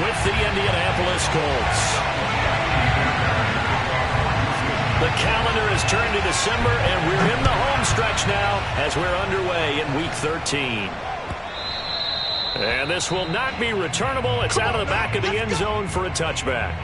with the Indianapolis Colts. The calendar has turned to December, and we're in the home stretch now as we're underway in Week 13. And this will not be returnable. It's out of the back of the end zone for a touchback.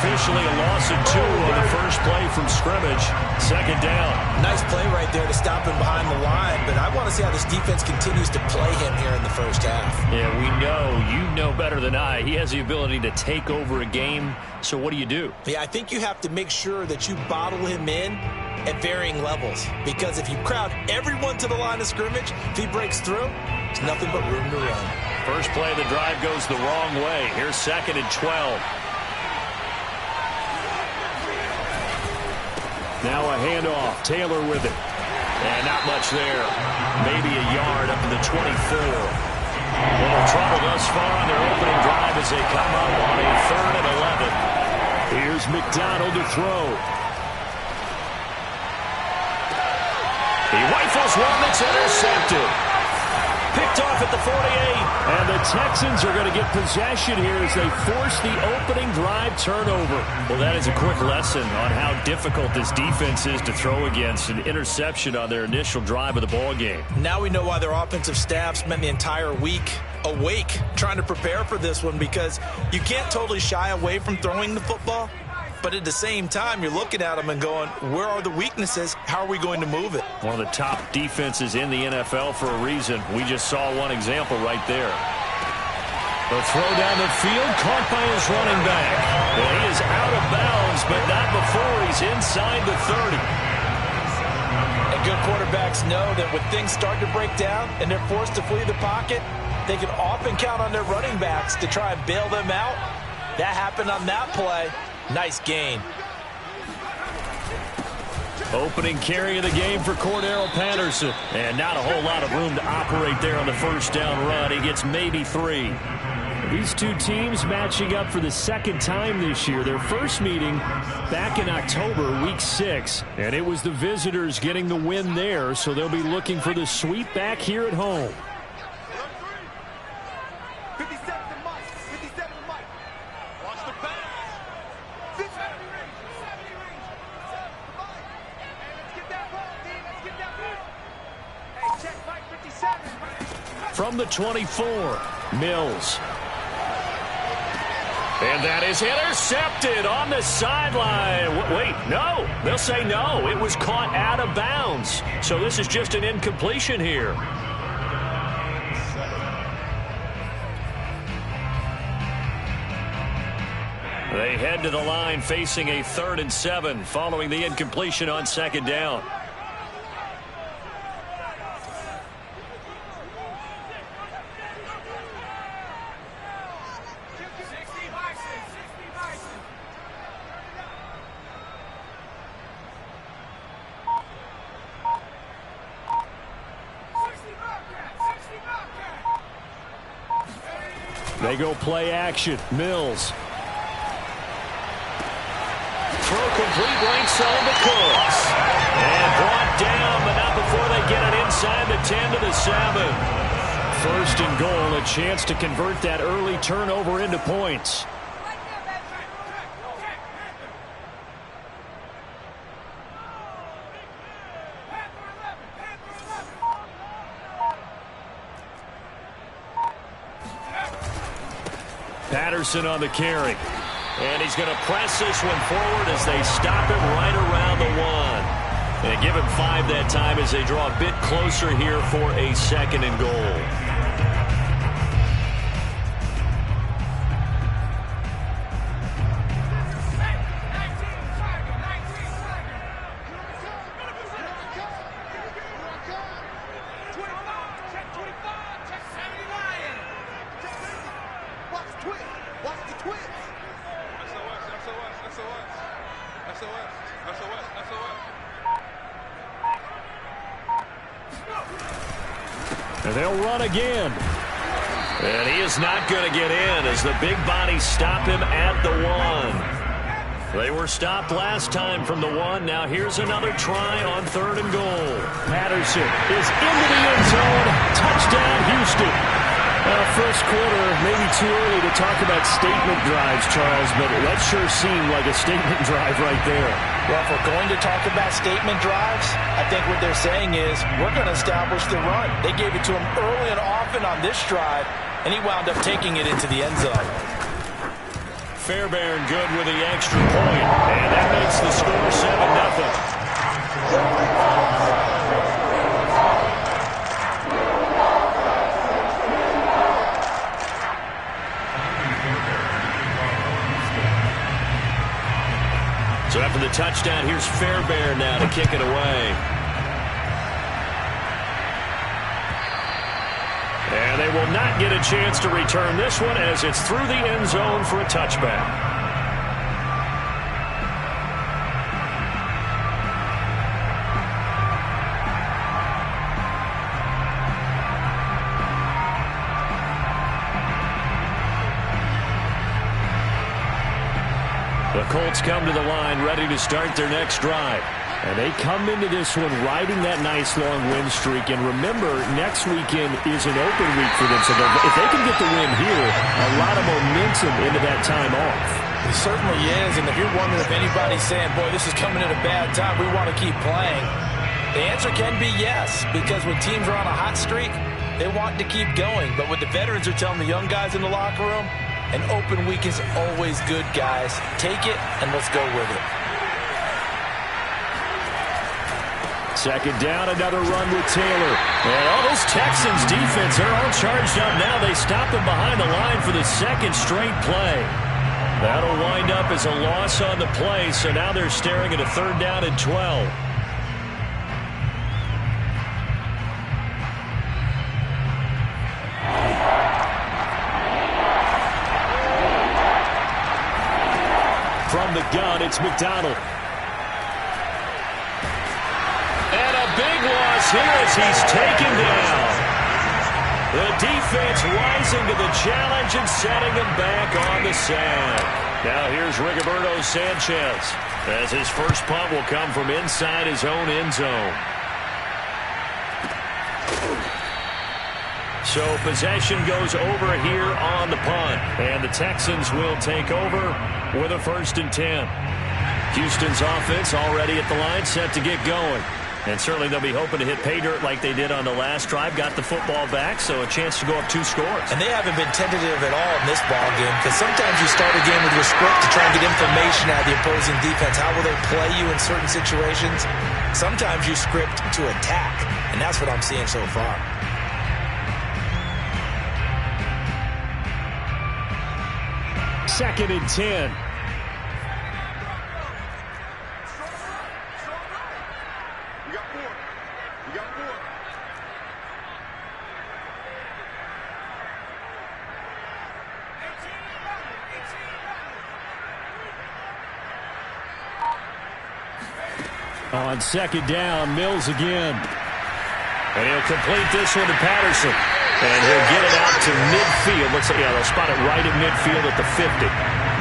Officially a loss of 2 on the first play from scrimmage. Second down. Nice play right there to stop him behind the line, but I want to see how this defense continues to play him here in the first half. Yeah, we know. You know better than I. He has the ability to take over a game, so what do you do? Yeah, I think you have to make sure that you bottle him in at varying levels, because if you crowd everyone to the line of scrimmage, if he breaks through, there's nothing but room to run. First play of the drive goes the wrong way. Here's 2nd and 12. Now a handoff. Taylor with it. And not much there. Maybe a yard up to the 24. Little trouble thus far on their opening drive as they come up on a 3rd and 11. Here's McDonald to throw. He rifles one that's intercepted. Picked off at the 48. And the Texans are going to get possession here as they force the opening drive turnover. Well, that is a quick lesson on how difficult this defense is to throw against. An interception on their initial drive of the ball game. Now we know why their offensive staff spent the entire week awake trying to prepare for this one, because you can't totally shy away from throwing the football. But at the same time, you're looking at them and going, where are the weaknesses? How are we going to move it? One of the top defenses in the NFL for a reason. We just saw one example right there. The throw down the field, caught by his running back. Well, he is out of bounds, but not before he's inside the 30. And good quarterbacks know that when things start to break down and they're forced to flee the pocket, they can often count on their running backs to try and bail them out. That happened on that play. Nice gain. Opening carry of the game for Cordero Patterson. And not a whole lot of room to operate there on the first down run. He gets maybe 3. These two teams matching up for the 2nd time this year. Their first meeting back in October, Week 6. And it was the visitors getting the win there, so they'll be looking for the sweep back here at home. From the 24, Mills. And that is intercepted on the sideline. Wait, no. They'll say no. It was caught out of bounds. So this is just an incompletion here. They head to the line facing a 3rd and 7 following the incompletion on 2nd down. They go play action. Mills. Throw complete right side to Cooks. And brought down, but not before they get it inside the 10 to the 7. 1st and goal, a chance to convert that early turnover into points. Patterson on the carry. And he's going to press this one forward as they stop him right around the 1. And give him 5 that time as they draw a bit closer here for a 2nd and goal. And they'll run again. And he is not going to get in as the big bodies stop him at the 1. They were stopped last time from the 1. Now here's another try on 3rd and goal. Patterson is into the end zone. Touchdown, Houston. First quarter, maybe too early to talk about statement drives, Charles, but that sure seemed like a statement drive right there. Well, if we're going to talk about statement drives, I think what they're saying is we're going to establish the run. They gave it to him early and often on this drive, and he wound up taking it into the end zone. Fairbairn good with the extra point, and that makes the score 7-0. So after the touchdown, here's Fairbairn now to kick it away. And they will not get a chance to return this one as it's through the end zone for a touchback. The Colts come to the line ready to start their next drive. And they come into this one riding that nice long win streak. And remember, next weekend is an open week for them. So if they can get the win here, a lot of momentum into that time off. It certainly is. And if you're wondering if anybody's saying, boy, this is coming at a bad time, we want to keep playing, the answer can be yes. Because when teams are on a hot streak, they want to keep going. But what the veterans are telling the young guys in the locker room, an open week is always good, guys. Take it, and let's go with it. Second down, another run with Taylor. And all this Texans defense, they're all charged up now. They stop him behind the line for the second straight play. That'll wind up as a loss on the play, so now they're staring at a 3rd down and 12. From the gun, it's McDonald. And a big loss here as he's taken down. The defense rising to the challenge and setting him back on the sand. Now here's Rigoberto Sanchez as his first punt will come from inside his own end zone. So possession goes over here on the punt. And the Texans will take over with a 1st and 10. Houston's offense already at the line, set to get going. And certainly they'll be hoping to hit pay dirt like they did on the last drive. Got the football back, so a chance to go up 2 scores. And they haven't been tentative at all in this ball game, because sometimes you start a game with your script to try and get information out of the opposing defense. How will they play you in certain situations? Sometimes you script to attack, and that's what I'm seeing so far. Second and 10. On second down, Mills again. And he'll complete this one to Patterson. And he'll get it out to midfield. Looks like, yeah, they'll spot it right at midfield at the 50.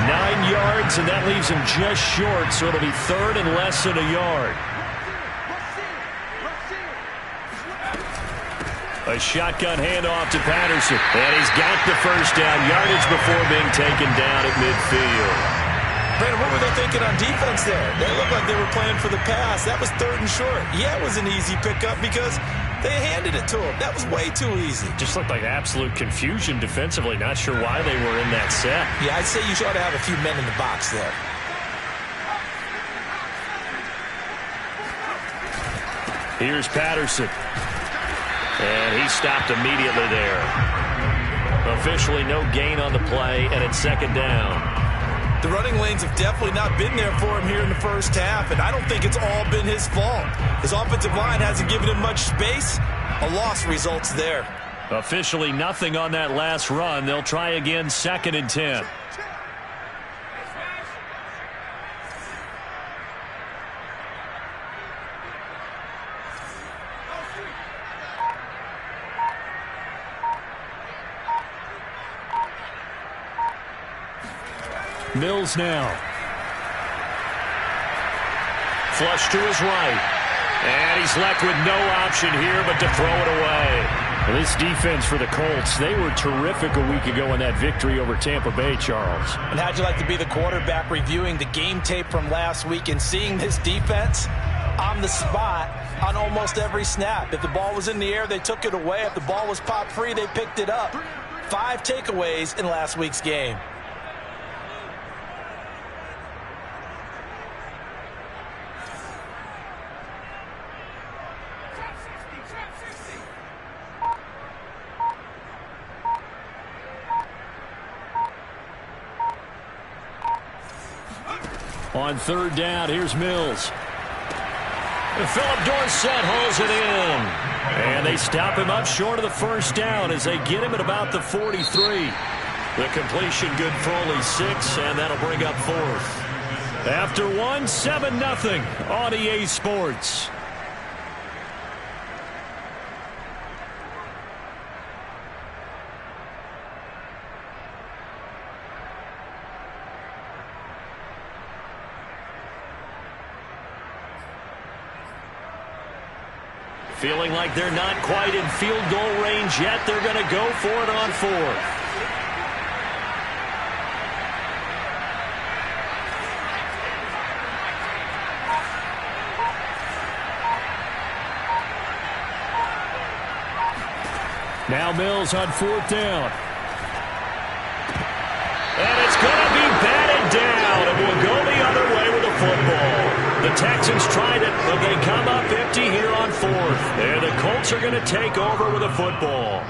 9 yards, and that leaves him just short, so it'll be 3rd and less than a yard. A shotgun handoff to Patterson. And he's got the first down. Yardage before being taken down at midfield. Brandon, what were they thinking on defense there? They looked like they were playing for the pass. That was 3rd and short. Yeah, it was an easy pickup because they handed it to him. That was way too easy. Just looked like absolute confusion defensively. Not sure why they were in that set. Yeah, I'd say you ought to have a few men in the box there. Here's Patterson. And he stopped immediately there. Officially no gain on the play, and it's 2nd down. The running lanes have definitely not been there for him here in the first half, and I don't think it's all been his fault. His offensive line hasn't given him much space. A loss results there. Officially nothing on that last run. They'll try again, 2nd and 10. Mills now. Flush to his right. And he's left with no option here but to throw it away. Well, this defense for the Colts, they were terrific a week ago in that victory over Tampa Bay, Charles. And how'd you like to be the quarterback reviewing the game tape from last week and seeing this defense on the spot on almost every snap? If the ball was in the air, they took it away. If the ball was popped free, they picked it up. 5 takeaways in last week's game. On third down, here's Mills. And Philip Dorsett hauls it in. And they stop him up short of the first down as they get him at about the 43. The completion good for only 6, and that'll bring up 4th. After 1, 7-0 on EA Sports. Feeling like they're not quite in field goal range yet. They're going to go for it on 4th. Now Mills on 4th down. And it's going to be batted down. It will go the other way with the football. The Texans tried it, but they come up empty here on 4th. And the Colts are going to take over with the football.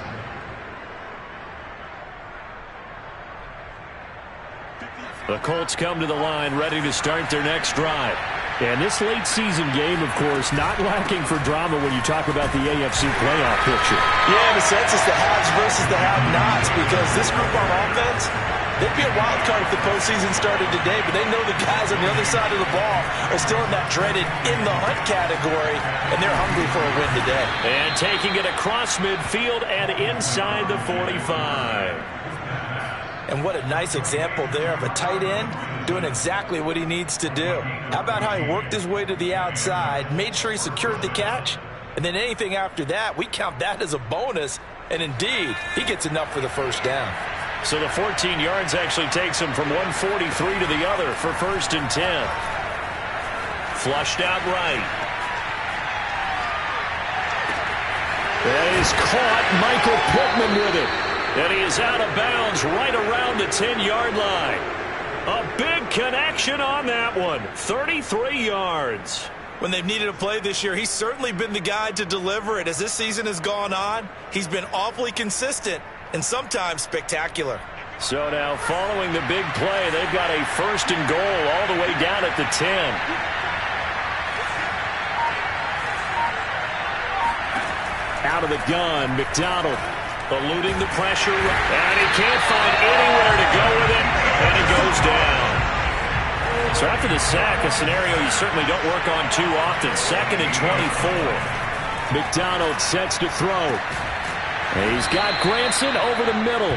The Colts come to the line ready to start their next drive. And this late season game, of course, not lacking for drama when you talk about the AFC playoff picture. Yeah, in a sense, it's the haves versus the have-nots, because this group on offense, they'd be a wild card if the postseason started today, but they know the guys on the other side of the ball are still in that dreaded in-the-hunt category, and they're hungry for a win today. And taking it across midfield and inside the 45. And what a nice example there of a tight end doing exactly what he needs to do. How about how he worked his way to the outside, made sure he secured the catch, and then anything after that, we count that as a bonus, and indeed, he gets enough for the first down. So the 14 yards actually takes him from 143 to the other for 1st and 10. Flushed out right. That is caught. Michael Pittman with it. And he is out of bounds right around the 10-yard line. A big connection on that one. 33 yards. When they've needed a play this year, he's certainly been the guy to deliver it. As this season has gone on, he's been awfully consistent and sometimes spectacular. So now following the big play, they've got a 1st and goal all the way down at the 10. Out of the gun, McDonald eluding the pressure, and he can't find anywhere to go with it, and he goes down. So after the sack, a scenario you certainly don't work on too often. 2nd and 24. McDonald sets to throw. And he's got Granson over the middle.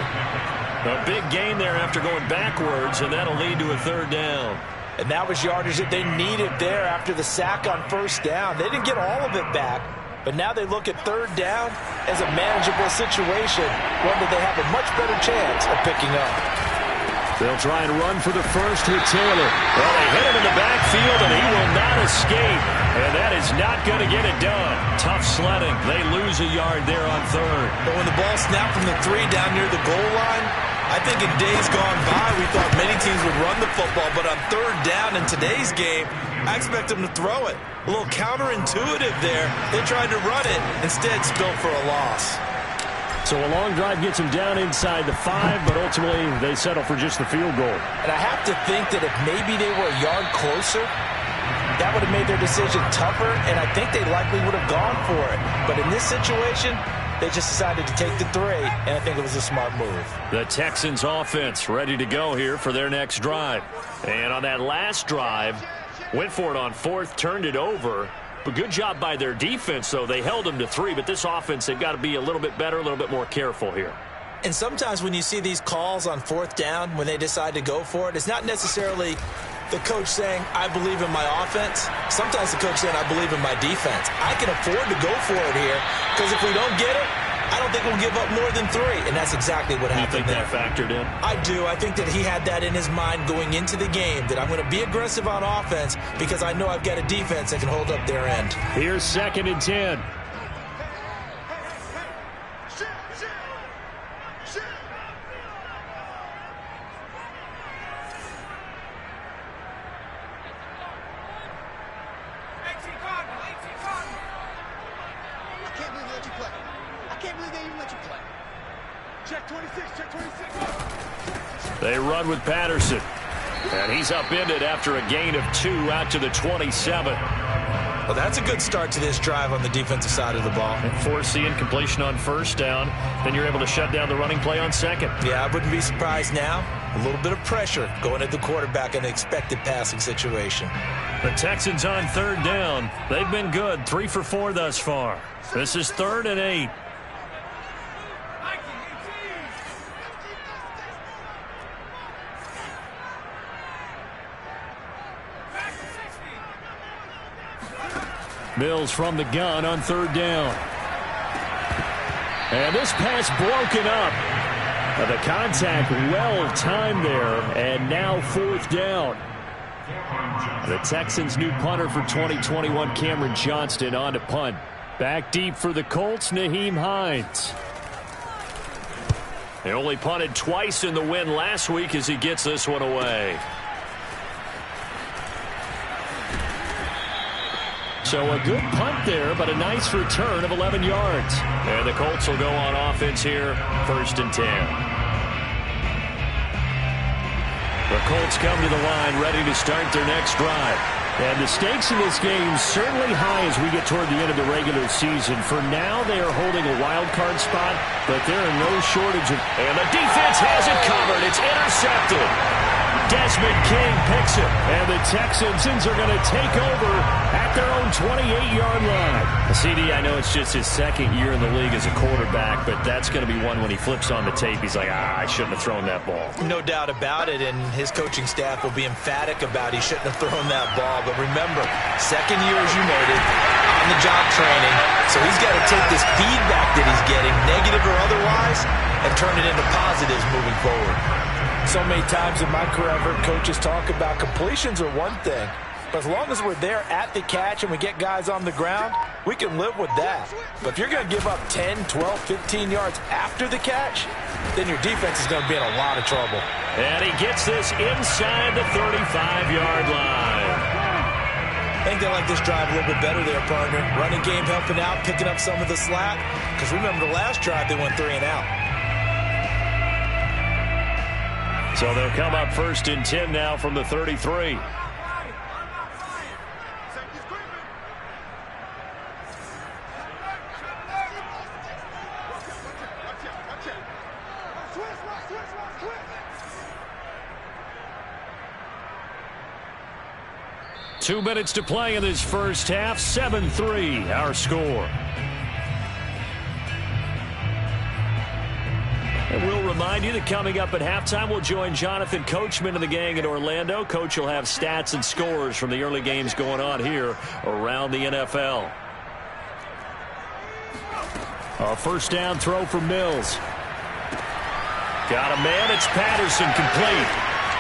A big gain there after going backwards, and that'll lead to a 3rd down. And that was yardage that they needed there after the sack on 1st down. They didn't get all of it back, but now they look at 3rd down as a manageable situation, one that they have a much better chance of picking up. They'll try and run for the first with Taylor. Well, they hit him in the backfield, and he will not escape. And that is not going to get it done. Tough sledding. They lose a yard there on 3rd. But when the ball snapped from the 3 down near the goal line, I think in days gone by, we thought many teams would run the football. But on 3rd down in today's game, I expect them to throw it. A little counterintuitive there. They tried to run it, instead spilled for a loss. So a long drive gets them down inside the 5, but ultimately they settle for just the field goal. And I have to think that if maybe they were a yard closer, that would have made their decision tougher, and I think they likely would have gone for it. But in this situation, they just decided to take the 3, and I think it was a smart move. The Texans offense ready to go here for their next drive. And on that last drive, went for it on 4th, turned it over. But good job by their defense, though. They held them to 3, but this offense, they've got to be a little bit better, a little bit more careful here. And sometimes when you see these calls on fourth down, when they decide to go for it, it's not necessarily the coach saying, I believe in my offense. Sometimes the coach saying, I believe in my defense. I can afford to go for it here because if we don't get it, I don't think we'll give up more than 3. And that's exactly what happened there. You think that factored in? I do. I think that he had that in his mind going into the game, that I'm going to be aggressive on offense because I know I've got a defense that can hold up their end. Here's 2nd and 10. They run with Patterson. And he's upended after a gain of 2 out to the 27. Well, that's a good start to this drive on the defensive side of the ball. And force the incompletion on 1st down. Then you're able to shut down the running play on 2nd. Yeah, I wouldn't be surprised now. A little bit of pressure going at the quarterback in an expected passing situation. The Texans on 3rd down. They've been good. 3 for 4 thus far. This is 3rd and 8. Mills from the gun on 3rd down. And this pass broken up. The contact well timed there. And now 4th down. The Texans' new punter for 2021, Cameron Johnston, on to punt. Back deep for the Colts, Nyheim Hines. They only punted twice in the win last week as he gets this one away. So a good punt there, but a nice return of 11 yards. And the Colts will go on offense here, 1st and 10. The Colts come to the line ready to start their next drive. And the stakes in this game certainly high as we get toward the end of the regular season. For now, they are holding a wild card spot, but they're in no shortage of... And the defense has it covered. It's intercepted. Desmond King picks it, and the Texans are going to take over at their own 28-yard line. CD, I know it's just his 2nd year in the league as a quarterback, but that's going to be one when he flips on the tape. He's like, I shouldn't have thrown that ball. No doubt about it, and his coaching staff will be emphatic about he shouldn't have thrown that ball. But remember, 2nd year, as you noted, on the job training, so he's got to take this feedback that he's getting, negative or otherwise, and turn it into positives moving forward. So many times in my career, I've heard coaches talk about completions are one thing, but as long as we're there at the catch and we get guys on the ground, we can live with that. But if you're going to give up 10, 12, 15 yards after the catch, then your defense is going to be in a lot of trouble. And he gets this inside the 35-yard line. I think they like this drive a little bit better there, partner. Running game helping out, picking up some of the slack. Because remember the last drive, they went 3 and out. So they'll come up 1st and 10 now from the 33. Two minutes to play in this first half. 7-3 our score. And we'll remind you that coming up at halftime, we'll join Jonathan Coachman and the gang in Orlando. Coach will have stats and scores from the early games going on here around the NFL. A 1st down throw for Mills. Got a man. It's Patterson, complete.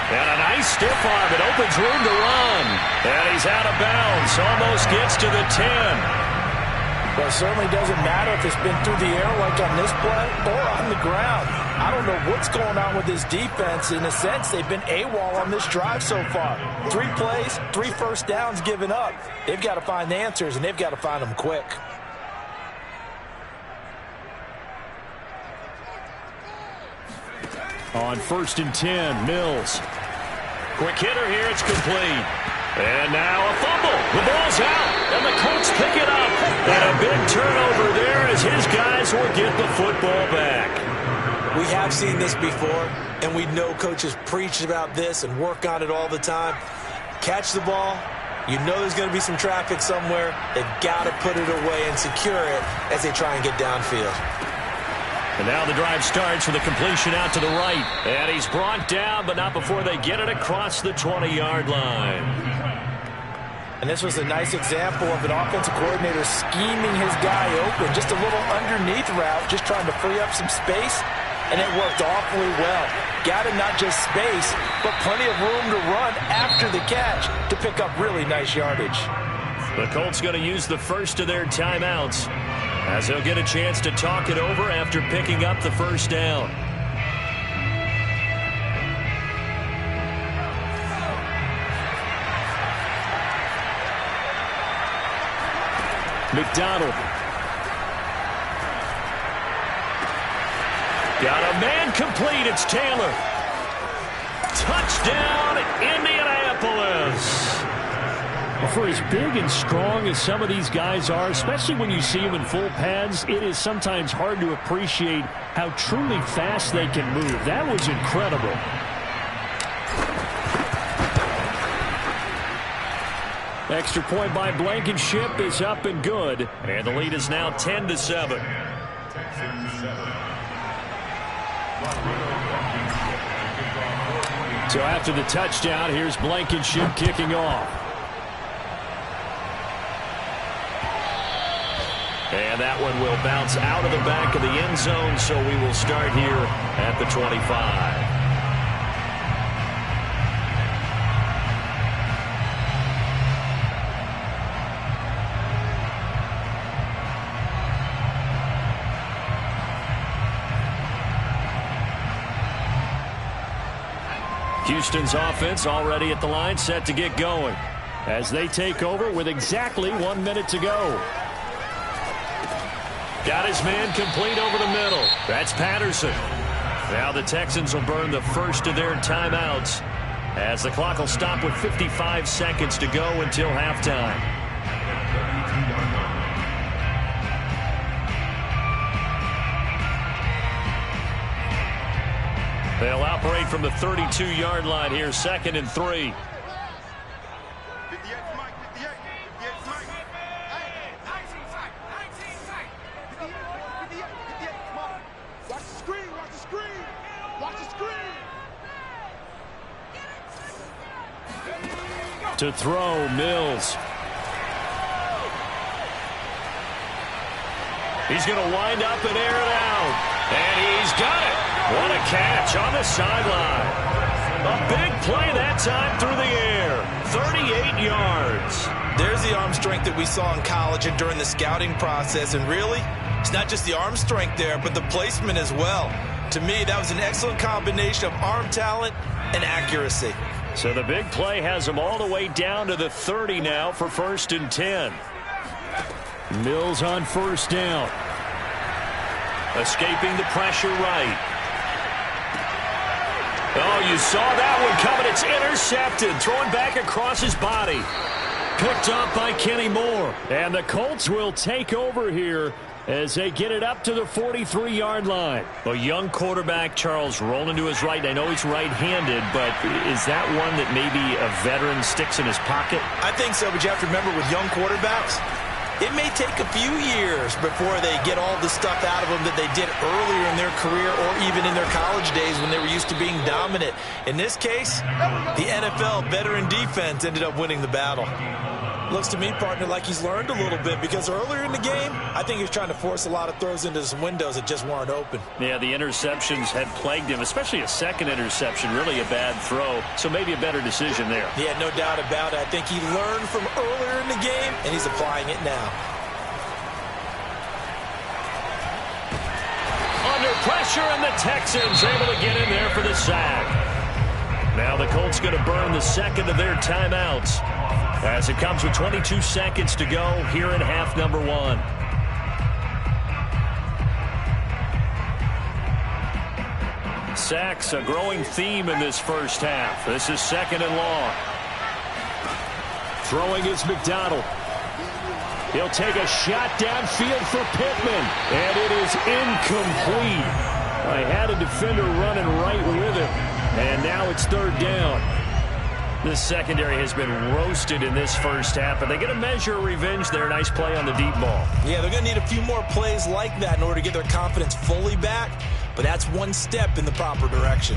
And a nice stiff arm. It opens room to run. And he's out of bounds. Almost gets to the 10. Well, it certainly doesn't matter if it's been through the air like on this play or on the ground. I don't know what's going on with this defense. In a sense, they've been AWOL on this drive so far. 3 plays, 3 first downs given up. They've got to find the answers, and they've got to find them quick. On 1st and 10, Mills. Quick hitter here, it's complete. And now a fumble. The ball's out, and the Colts pick it up. And a big turnover there as his guys will get the football back. We have seen this before, and we know coaches preach about this and work on it all the time. Catch the ball. You know there's going to be some traffic somewhere. They've got to put it away and secure it as they try and get downfield. And now the drive starts with a completion out to the right. And he's brought down, but not before they get it across the 20-yard line. And this was a nice example of an offensive coordinator scheming his guy open. Just a little underneath route, just trying to free up some space. And it worked awfully well. Got him not just space, but plenty of room to run after the catch to pick up really nice yardage. The Colts going to use the first of their timeouts, as they'll get a chance to talk it over after picking up the first down. McDonald. Got a man complete. It's Taylor. Touchdown, Indianapolis. For as big and strong as some of these guys are, especially when you see them in full pads, it is sometimes hard to appreciate how truly fast they can move. That was incredible. Extra point by Blankenship is up and good. And the lead is now 10-7. So after the touchdown, here's Blankenship kicking off. And that one will bounce out of the back of the end zone, so we will start here at the 25. Houston's offense already at the line, set to get going as they take over with exactly 1 minute to go. Got his man complete over the middle. That's Patterson. Now the Texans will burn the first of their timeouts as the clock will stop with 55 seconds to go until halftime. They'll operate from the 32-yard line here, 2nd and 3. To throw, Mills. He's going to wind up and air it out. And he's got it. What a catch on the sideline. A big play that time through the air. 38 yards. There's the arm strength that we saw in college and during the scouting process. And really, it's not just the arm strength there, but the placement as well. To me, that was an excellent combination of arm talent and accuracy. So the big play has him all the way down to the 30 now for 1st and 10. Mills on first down. Escaping the pressure right. Oh, you saw that one coming. It's intercepted. Throwing back across his body. Picked up by Kenny Moore. And the Colts will take over here as they get it up to the 43-yard line. A young quarterback, Charles, rolling to his right. I know he's right-handed, but is that one that maybe a veteran sticks in his pocket? I think so, but you have to remember with young quarterbacks, it may take a few years before they get all the stuff out of them that they did earlier in their career or even in their college days when they were used to being dominant. In this case, the NFL veteran defense ended up winning the battle. Looks to me, partner, like he's learned a little bit because earlier in the game, I think he was trying to force a lot of throws into some windows that just weren't open. Yeah, the interceptions had plagued him, especially a second interception, really a bad throw. So maybe a better decision there. Yeah, no doubt about it. I think he learned from earlier in the game, and he's applying it now. Under pressure, and the Texans able to get in there for the sack. Now the Colts going to burn the second of their timeouts as it comes with 22 seconds to go here in half number 1. Sacks, a growing theme in this first half. This is 2nd and long. Throwing is McDonald. He'll take a shot downfield for Pittman, and it is incomplete. I had a defender running right with him, and now it's 3rd down. This secondary has been roasted in this first half, but they get a measure of revenge there. Nice play on the deep ball. Yeah, they're going to need a few more plays like that in order to get their confidence fully back, but that's one step in the proper direction.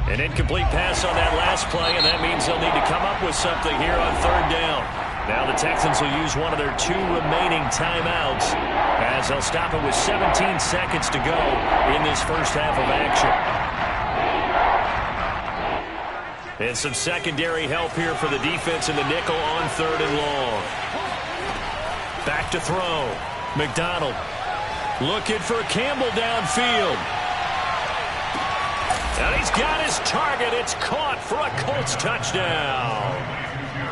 An incomplete pass on that last play, and that means they'll need to come up with something here on third down. Now the Texans will use one of their 2 remaining timeouts as they'll stop it with 17 seconds to go in this first half of action. And some secondary help here for the defense in the nickel on third and long. Back to throw. McDonald looking for Campbell downfield. And he's got his target. It's caught for a Colts touchdown.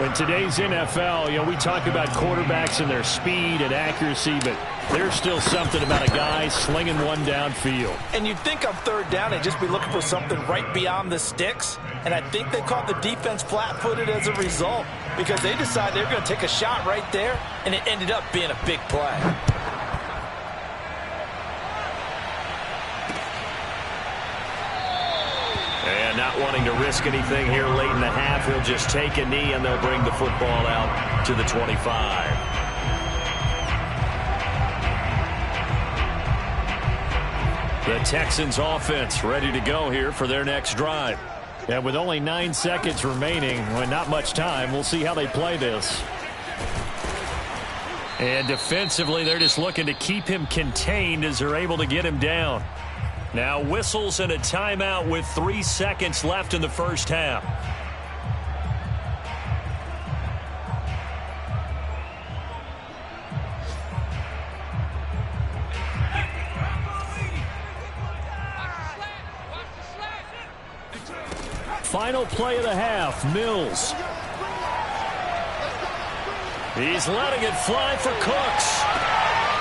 In today's NFL, we talk about quarterbacks and their speed and accuracy, but there's still something about a guy slinging one downfield. And you'd think on third down they'd just be looking for something right beyond the sticks, and I think they caught the defense flat-footed as a result because they decided they were going to take a shot right there, and it ended up being a big play. And not wanting to risk anything here late in the half, he'll just take a knee, and they'll bring the football out to the 25. The Texans offense ready to go here for their next drive. And with only 9 seconds remaining, well, not much time, we'll see how they play this. And defensively, they're just looking to keep him contained as they're able to get him down. Now whistles and a timeout with 3 seconds left in the first half. Final play of the half, Mills. He's letting it fly for Cooks.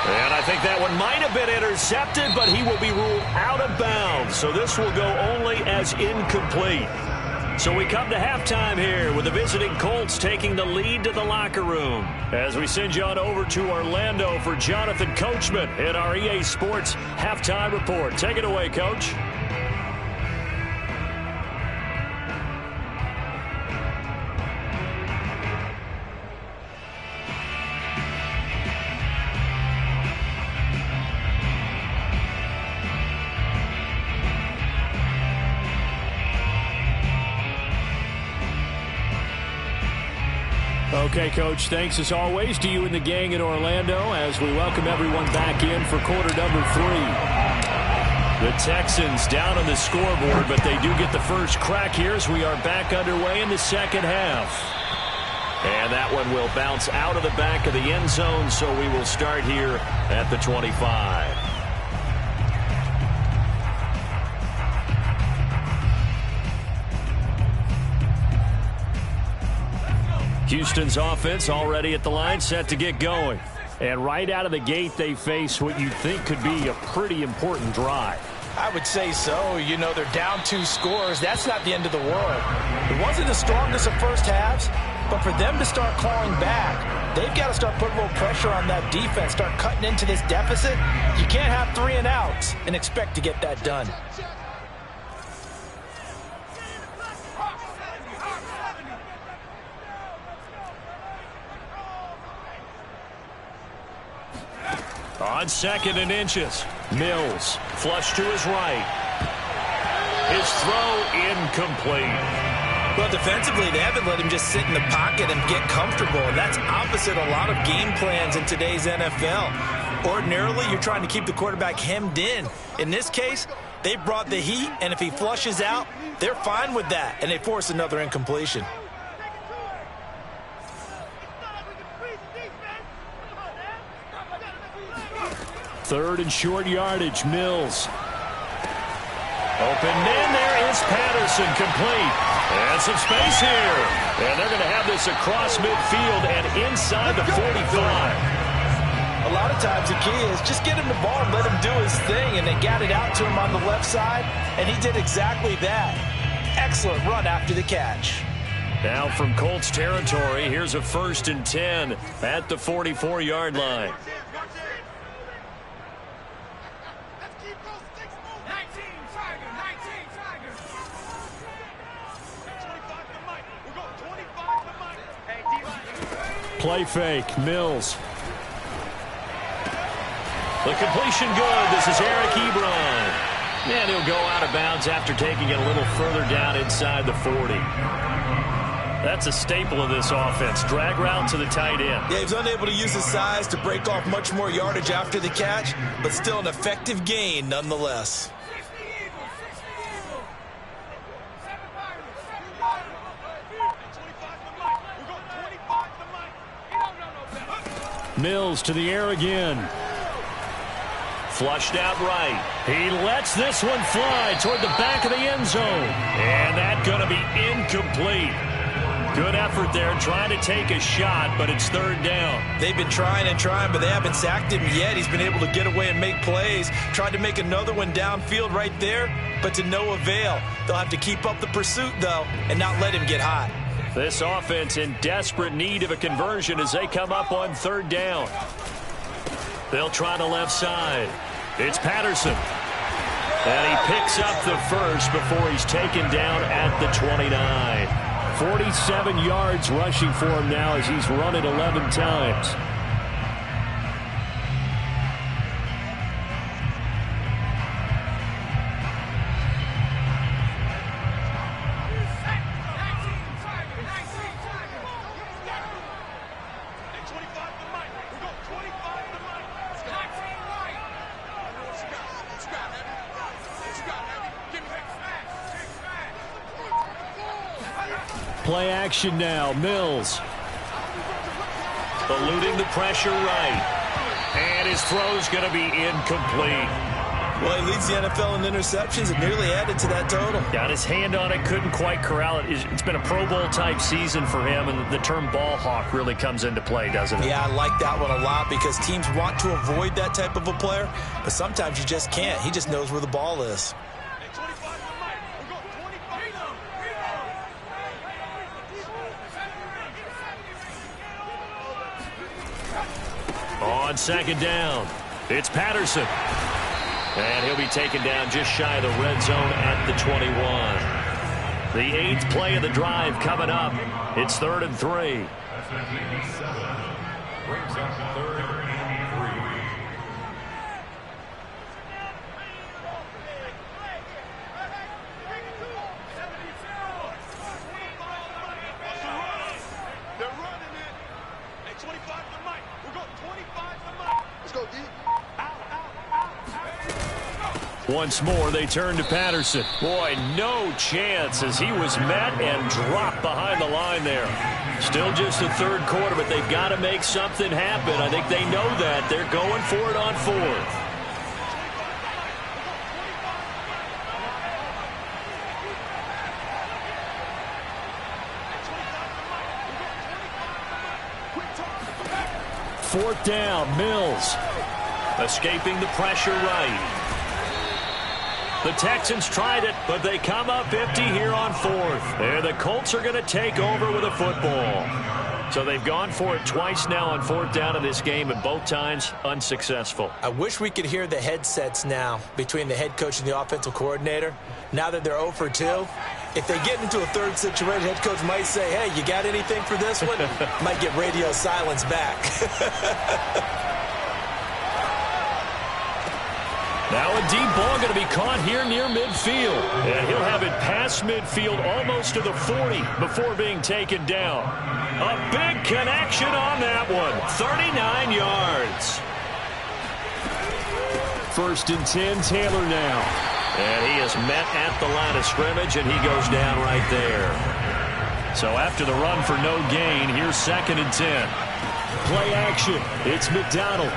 And I think that one might have been intercepted, but he will be ruled out of bounds. So this will go only as incomplete. So we come to halftime here with the visiting Colts taking the lead to the locker room. As we send you on over to Orlando for Jonathan Coachman in our EA Sports Halftime Report. Take it away, Coach. Okay, Coach, thanks as always to you and the gang in Orlando as we welcome everyone back in for quarter number 3. The Texans down on the scoreboard, but they do get the first crack here as we are back underway in the second half. And that one will bounce out of the back of the end zone, so we will start here at the 25. Houston's offense already at the line, set to get going. And right out of the gate, they face what you think could be a pretty important drive. I would say so. They're down 2 scores. That's not the end of the world. It wasn't the strongest of first halves, but for them to start clawing back, they've got to start putting a little pressure on that defense, start cutting into this deficit. You can't have 3 and outs and expect to get that done. On 2nd and inches, Mills flush to his right. His throw incomplete. Well, defensively, they haven't let him just sit in the pocket and get comfortable, and that's opposite a lot of game plans in today's NFL. Ordinarily, you're trying to keep the quarterback hemmed in. In this case, they brought the heat, and if he flushes out, they're fine with that, and they force another incompletion. 3rd and short yardage, Mills. Open man, there is Patterson, complete. And some space here. And they're going to have this across midfield and inside the 45. A lot of times the key is just get him the ball and let him do his thing, and they got it out to him on the left side, and he did exactly that. Excellent run after the catch. Now from Colts territory, here's a 1st and 10 at the 44-yard line. Play fake. Mills. The completion good. This is Eric Ebron. And he'll go out of bounds after taking it a little further down inside the 40. That's a staple of this offense. Drag route to the tight end. Yeah, he was unable to use his size to break off much more yardage after the catch, but still an effective gain nonetheless. Mills to the air again. Flushed out right. He lets this one fly toward the back of the end zone. And that's going to be incomplete. Good effort there, trying to take a shot, but it's third down. They've been trying and trying, but they haven't sacked him yet. He's been able to get away and make plays. Tried to make another one downfield right there, but to no avail. They'll have to keep up the pursuit, though, and not let him get hot. This offense in desperate need of a conversion as they come up on third down. They'll try the left side. It's Patterson. And he picks up the first before he's taken down at the 29. 47 yards rushing for him now as he's run it 11 times. Play action now. Mills. Eluding the pressure right. And his throw's going to be incomplete. Well, he leads the NFL in interceptions and nearly added to that total. Got his hand on it, couldn't quite corral it. It's been a Pro Bowl-type season for him, and the term ball hawk really comes into play, doesn't it? Yeah, I like that one a lot because teams want to avoid that type of a player, but sometimes you just can't. He just knows where the ball is. On second down, it's Patterson. And he'll be taken down just shy of the red zone at the 21. The 8th play of the drive coming up. It's 3rd and 3. Once more, they turn to Patterson. Boy, no chance as he was met and dropped behind the line there. Still just the third quarter, but they've got to make something happen. I think they know that. They're going for it on 4th. Fourth down, Mills. Escaping the pressure right. The Texans tried it, but they come up empty here on 4th. And the Colts are going to take over with a football. So they've gone for it twice now on 4th down in this game, and both times unsuccessful. I wish we could hear the headsets now between the head coach and the offensive coordinator. Now that they're 0 for 2, if they get into a third situation, head coach might say, hey, you got anything for this one? Might get radio silence back. Now a deep ball going to be caught here near midfield. And he'll have it past midfield almost to the 40 before being taken down. A big connection on that one. 39 yards. 1st and 10, Taylor now. And he is met at the line of scrimmage, and he goes down right there. So after the run for no gain, here's 2nd and 10. Play action. It's McDonald.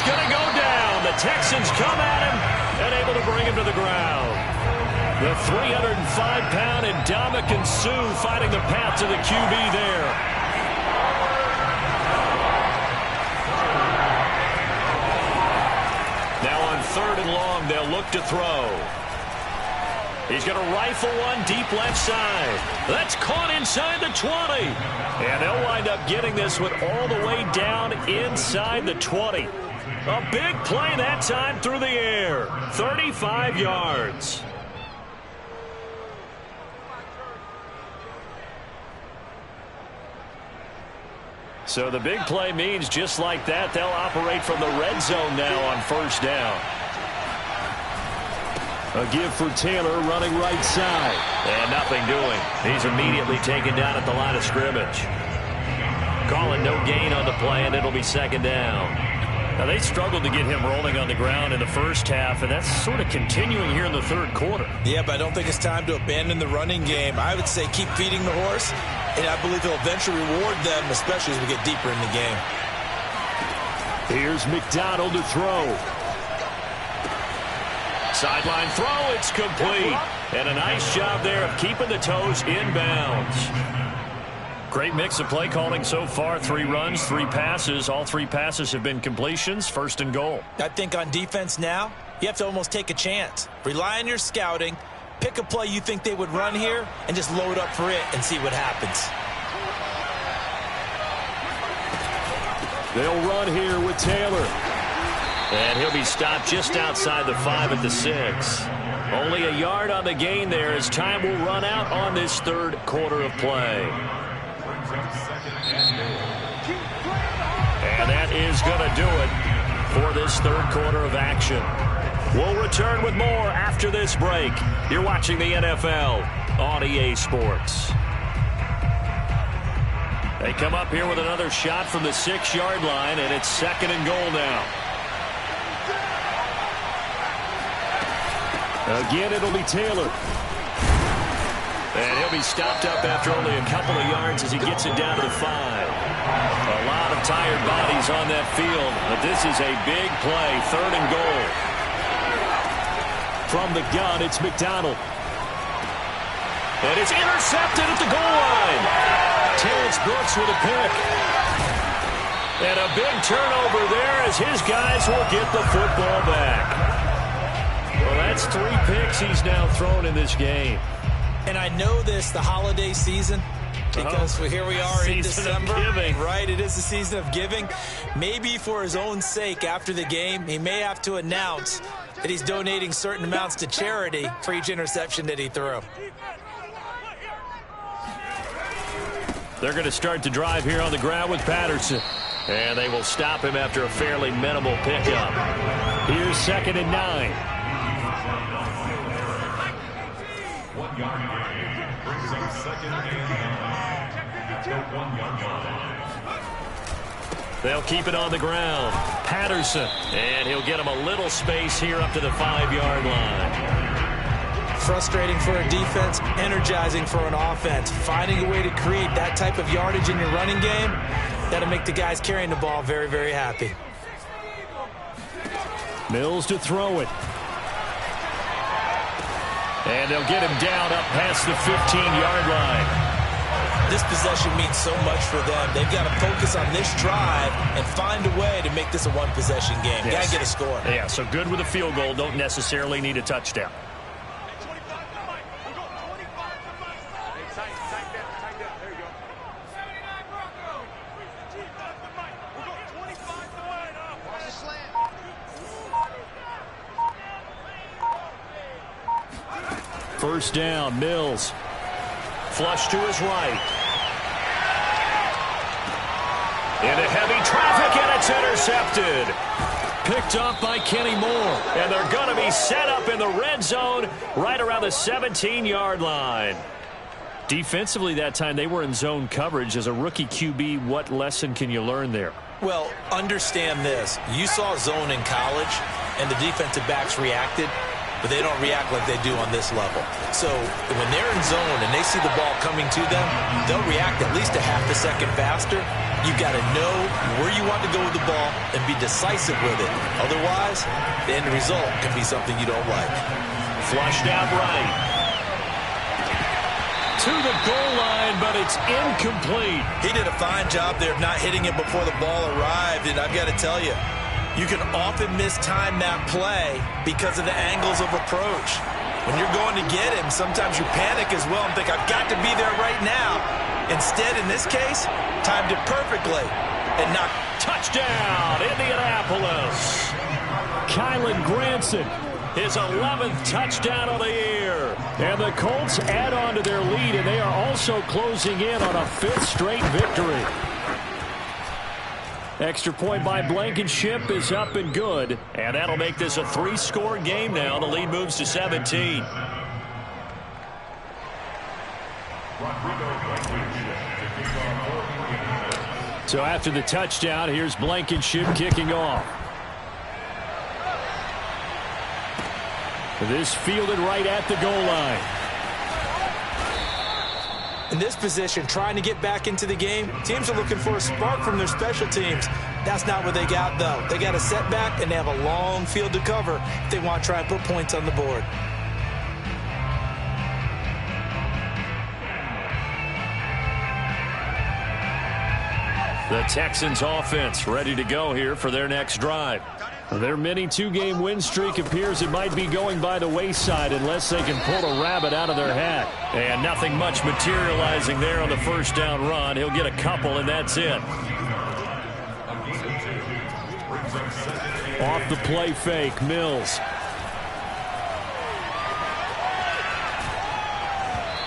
Going to go down. The Texans come at him and able to bring him to the ground. The 305-pound Ndamukong Suh fighting the path to the QB there. Now on 3rd and long, they'll look to throw. He's going to rifle one deep left side. That's caught inside the 20. And they'll wind up getting this one all the way down inside the 20. A big play that time through the air. 35 yards. So the big play means just like that, they'll operate from the red zone now on first down. A give for Taylor running right side. And nothing doing. He's immediately taken down at the line of scrimmage. Calling no gain on the play, and it'll be second down. Now, they struggled to get him rolling on the ground in the first half, and that's sort of continuing here in the third quarter. Yeah, but I don't think it's time to abandon the running game. I would say keep feeding the horse, and I believe he'll eventually reward them, especially as we get deeper in the game. Here's McDonald to throw. Sideline throw, it's complete. And a nice job there of keeping the toes inbounds. Great mix of play calling so far. 3 runs, 3 passes. All 3 passes have been completions. First and goal. I think on defense now, you have to almost take a chance. Rely on your scouting. Pick a play you think they would run here and just load up for it and see what happens. They'll run here with Taylor. And he'll be stopped just outside the 5 at the 6. Only a yard on the gain there as time will run out on this third quarter of play. And that is going to do it for this third quarter of action. We'll return with more after this break. You're watching the NFL on EA Sports. They come up here with another shot from the 6-yard line, and it's second and goal now. Again, it'll be Taylor. And he'll be stopped up after only a couple of yards as he gets it down to the 5. A lot of tired bodies on that field, but this is a big play, third and goal. From the gun, it's McDonald. And it's intercepted at the goal line. Terrence Brooks with a pick. And a big turnover there as his guys will get the football back. Well, that's 3 picks he's now thrown in this game. And I know this, the holiday season, because here we are in December. Right, it is the season of giving. Maybe for his own sake after the game, he may have to announce that he's donating certain amounts to charity for each interception that he threw. They're going to start to drive here on the ground with Patterson. And they will stop him after a fairly minimal pickup. Here's second and 9. They'll keep it on the ground. Patterson. And he'll get him a little space here up to the 5-yard line. Frustrating for a defense, energizing for an offense. Finding a way to create that type of yardage in your running game, that'll make the guys carrying the ball very, very happy. Mills to throw it. And they'll get him down up past the 15-yard line. This possession means so much for them. They've got to focus on this drive and find a way to make this a one-possession game. Yes. Got to get a score. Yeah, so good with a field goal. Don't necessarily need a touchdown. First down, Mills. Flush to his right. Into heavy traffic, and it's intercepted. Picked off by Kenny Moore. And they're going to be set up in the red zone right around the 17-yard line. Defensively that time, they were in zone coverage. As a rookie QB, what lesson can you learn there? Well, understand this. You saw zone in college, and the defensive backs reacted, but they don't react like they do on this level. So when they're in zone and they see the ball coming to them, they'll react at least a half a second faster. You've got to know where you want to go with the ball and be decisive with it. Otherwise, the end result can be something you don't like. Flushed out right. To the goal line, but it's incomplete. He did a fine job there of not hitting it before the ball arrived, and I've got to tell you, you can often mistime that play because of the angles of approach. When you're going to get him, sometimes you panic as well and think, I've got to be there right now. Instead, in this case, timed it perfectly and knocked. Touchdown, Indianapolis. Kylan Granson, his 11th touchdown of the year. And the Colts add on to their lead, and they are also closing in on a 5th straight victory. Extra point by Blankenship is up and good. And that'll make this a 3-score game now. The lead moves to 17. So after the touchdown, here's Blankenship kicking off. This fielded right at the goal line. In this position, trying to get back into the game, teams are looking for a spark from their special teams. That's not what they got, though. They got a setback, and they have a long field to cover if they want to try and put points on the board. The Texans offense ready to go here for their next drive. Their mini 2-game win streak appears it might be going by the wayside unless they can pull a rabbit out of their hat. And nothing much materializing there on the first down run. He'll get a couple, and that's it. Off the play fake, Mills.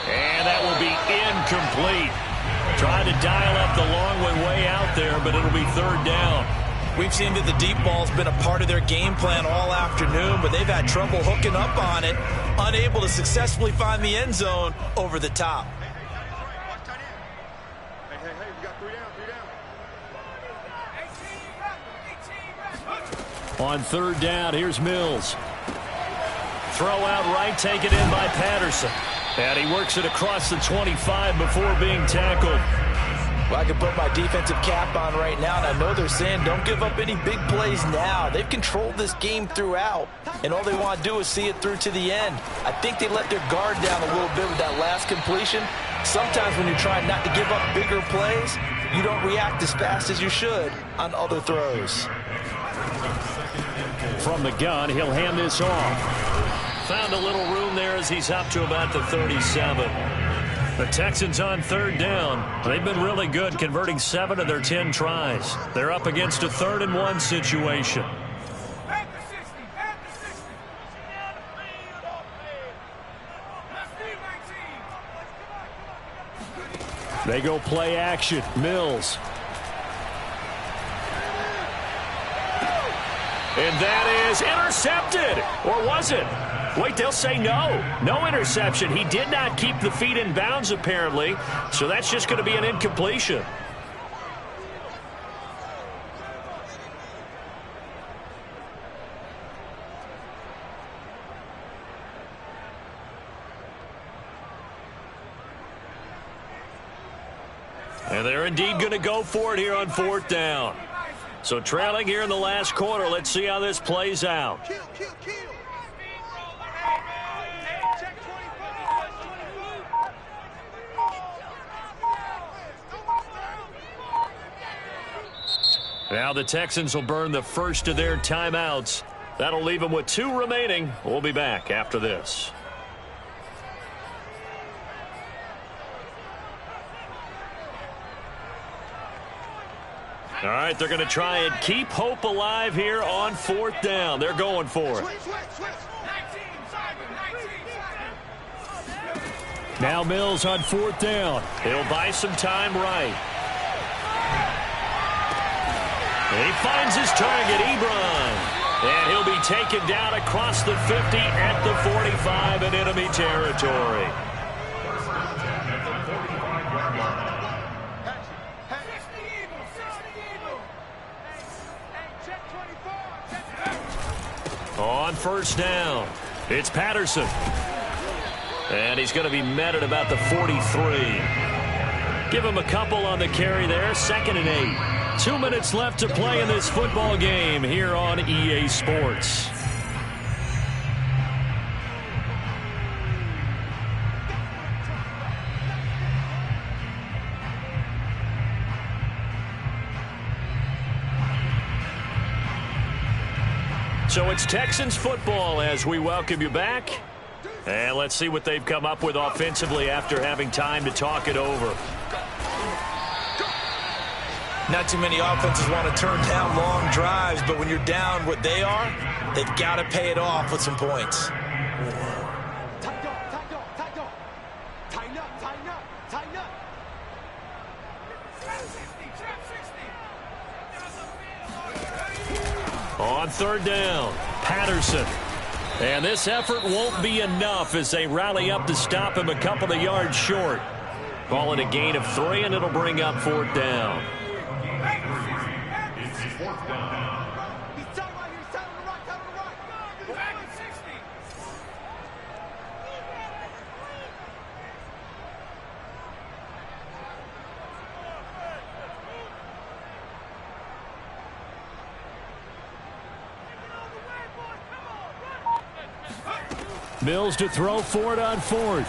And that will be incomplete. Trying to dial up the long one way out there, but it'll be third down. We've seen that the deep ball's been a part of their game plan all afternoon, but they've had trouble hooking up on it, unable to successfully find the end zone over the top. On third down, here's Mills. Throw out right, taken in by Patterson. And he works it across the 25 before being tackled. Well, I can put my defensive cap on right now, and I know they're saying don't give up any big plays now. They've controlled this game throughout, and all they want to do is see it through to the end. I think they let their guard down a little bit with that last completion. Sometimes when you're trying not to give up bigger plays, you don't react as fast as you should on other throws. From the gun, he'll hand this off. Found a little room there as he's up to about the 37. The Texans on third down. They've been really good, converting 7 of their 10 tries. They're up against a 3rd-and-1 situation. They go play action. Mills. And that is intercepted. Or was it? Wait, they'll say no. No interception. He did not keep the feet in bounds, apparently. So that's just going to be an incompletion. And they're indeed going to go for it here on 4th down. So trailing here in the last quarter. Let's see how this plays out. Now the Texans will burn the first of their timeouts. That'll leave them with 2 remaining. We'll be back after this. All right, they're going to try and keep hope alive here on 4th down. They're going for it. Now Mills on 4th down. He'll buy some time right. And he finds his target, Ebron. And he'll be taken down across the 50 at the 45 in enemy territory. On 1st down, it's Patterson. And he's going to be met at about the 43. Give him a couple on the carry there. 2nd and 8. 2 minutes left to play in this football game here on EA Sports. So it's Texans football as we welcome you back. And let's see what they've come up with offensively after having time to talk it over. Not too many offenses want to turn down long drives, but when you're down what they are, they've got to pay it off with some points. On third down, Patterson. And this effort won't be enough as they rally up to stop him a couple of yards short. Call it a gain of 3, and it'll bring up fourth down. Mills to throw for it on fourth.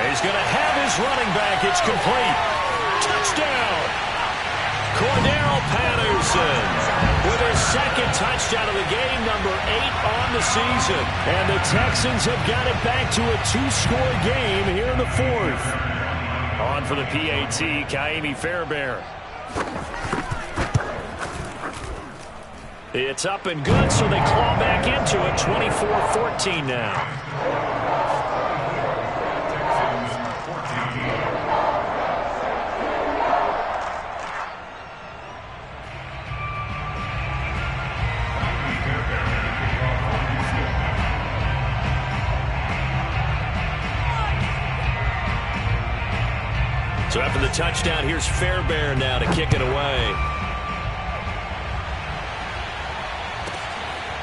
He's going to have his running back. It's complete. Touchdown. Cordero Patterson with his second touchdown of the game, number 8 on the season. And the Texans have got it back to a 2-score game here in the fourth. On for the PAT, Kaimi Fairbairn. It's up and good, so they claw back into it, 24-14 now. So after the touchdown, here's Fairbairn now to kick it away.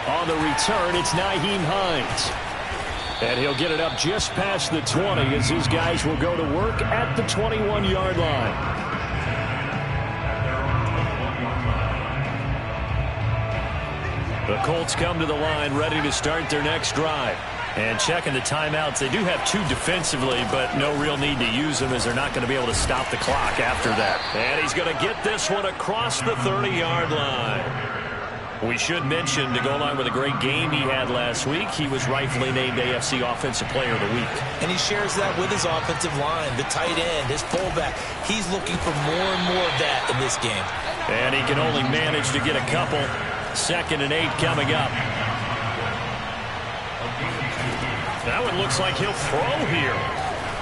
On the return, it's Nyheim Hines. And he'll get it up just past the 20 as his guys will go to work at the 21-yard line. The Colts come to the line ready to start their next drive. And checking the timeouts, they do have 2 defensively, but no real need to use them as they're not going to be able to stop the clock after that. And he's going to get this one across the 30-yard line. We should mention, to go along with a great game he had last week, he was rightfully named AFC Offensive Player of the Week. And he shares that with his offensive line, the tight end, his fullback. He's looking for more and more of that in this game. And he can only manage to get a couple. 2nd and 8 coming up. That one looks like he'll throw here.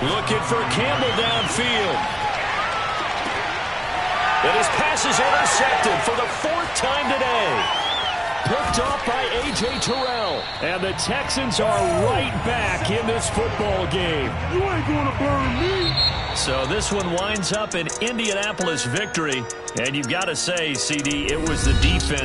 Looking for Campbell downfield. And his pass is intercepted for the 4th time today. Picked off by A.J. Terrell. And the Texans are right back in this football game. You ain't going to burn me. So this one winds up an Indianapolis victory. And you've got to say, CD, it was the defense.